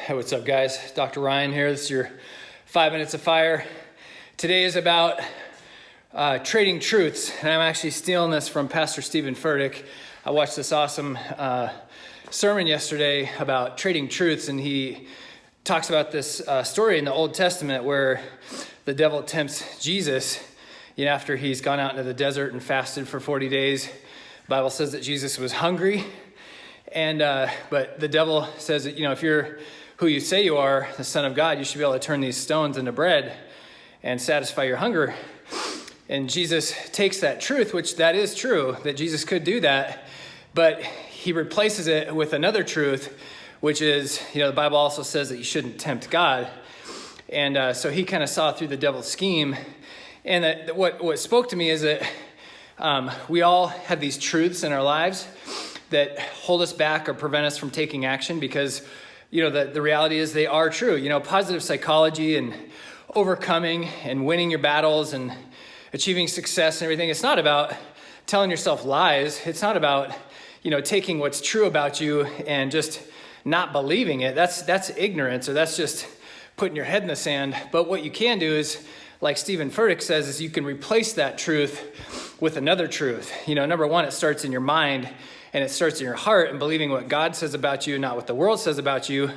Hey, what's up, guys? Dr. Ryan here. This is your 5 Minutes of Fire. Today is about trading truths, and I'm actually stealing this from Pastor Steven Furtick. I watched this awesome sermon yesterday about trading truths, and he talks about this story in the Old Testament where the devil tempts Jesus, after he's gone out into the desert and fasted for 40 days. The Bible says that Jesus was hungry, and but the devil says that, if you're who you say you are, the Son of God, you should be able to turn these stones into bread and satisfy your hunger. And Jesus takes that truth, which that is true, that Jesus could do that, but he replaces it with another truth, which is, the Bible also says that you shouldn't tempt God. And so he kind of saw through the devil's scheme. And that what spoke to me is that we all have these truths in our lives that hold us back or prevent us from taking action because the reality is they are true. Positive psychology and overcoming and winning your battles and achieving success and everything. It's not about telling yourself lies. It's not about, taking what's true about you and just not believing it. That's ignorance, or that's just putting your head in the sand. But what you can do is, like Steven Furtick says, is you can replace that truth with another truth. Number one, it starts in your mind. And it starts in your heart and believing what God says about you, not what the world says about you.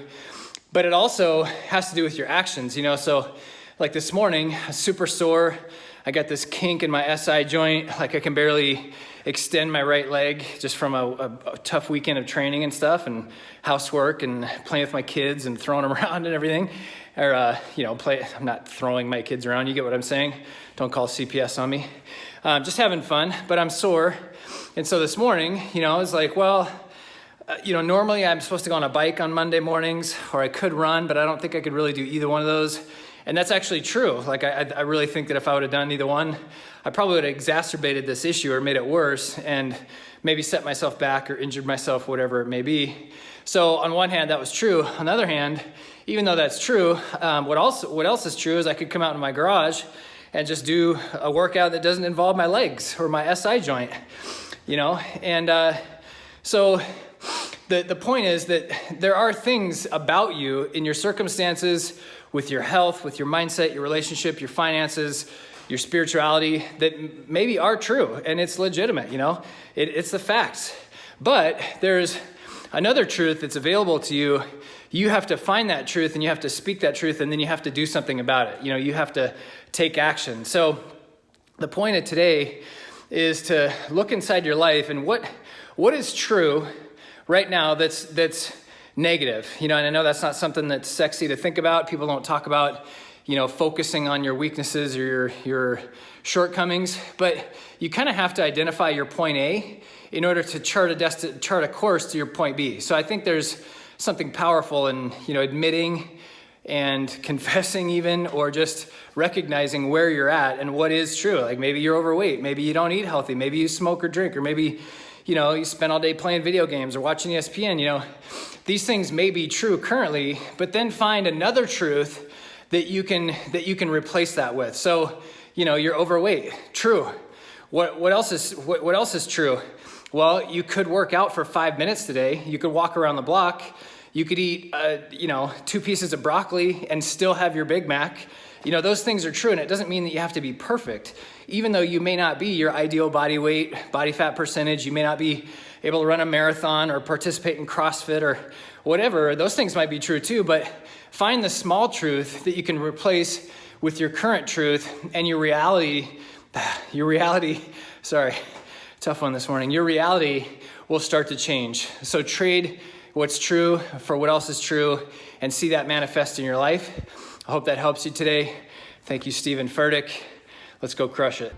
But it also has to do with your actions, So like this morning, I'm super sore. I got this kink in my SI joint. Like I can barely extend my right leg just from a tough weekend of training and stuff and housework and playing with my kids and throwing them around and everything. Or, I'm not throwing my kids around. You get what I'm saying? Don't call CPS on me. Just having fun, but I'm sore. And so this morning, I was like, normally I'm supposed to go on a bike on Monday mornings, or I could run, but I don't think I could really do either one of those. And that's actually true. Like, I really think that if I would have done either one, I probably would have exacerbated this issue or made it worse and maybe set myself back or injured myself, whatever it may be. So on one hand, that was true. On the other hand, even though that's true, what else is true is I could come out in my garage and just do a workout that doesn't involve my legs or my SI joint, And so the point is that there are things about you in your circumstances, with your health, with your mindset, your relationship, your finances, your spirituality that maybe are true and it's legitimate, It's the facts. But there's another truth that's available to you. You have to find that truth and you have to speak that truth, and then you have to do something about it. You have to take action. So the point of today is to look inside your life and what is true right now that's negative. And I know that's not something that's sexy to think about. People don't talk about, focusing on your weaknesses or your shortcomings, but you kind of have to identify your point A in order to chart a course to your point B. So I think there's something powerful in, admitting and confessing even, or just recognizing where you're at and what is true. Like maybe you're overweight, maybe you don't eat healthy, maybe you smoke or drink, or maybe, you spend all day playing video games or watching ESPN, These things may be true currently, but then find another truth that you can replace that with. So, you're overweight. True. What else is true? Well, you could work out for 5 minutes today. You could walk around the block. You could eat, 2 pieces of broccoli and still have your Big Mac. Those things are true, and it doesn't mean that you have to be perfect. Even though you may not be your ideal body weight, body fat percentage, you may not be able to run a marathon or participate in CrossFit or whatever, those things might be true too, but find the small truth that you can replace with your current truth and your reality, sorry, tough one this morning. Your reality will start to change. So trade what's true for what else is true and see that manifest in your life. I hope that helps you today. Thank you, Steven Furtick. Let's go crush it.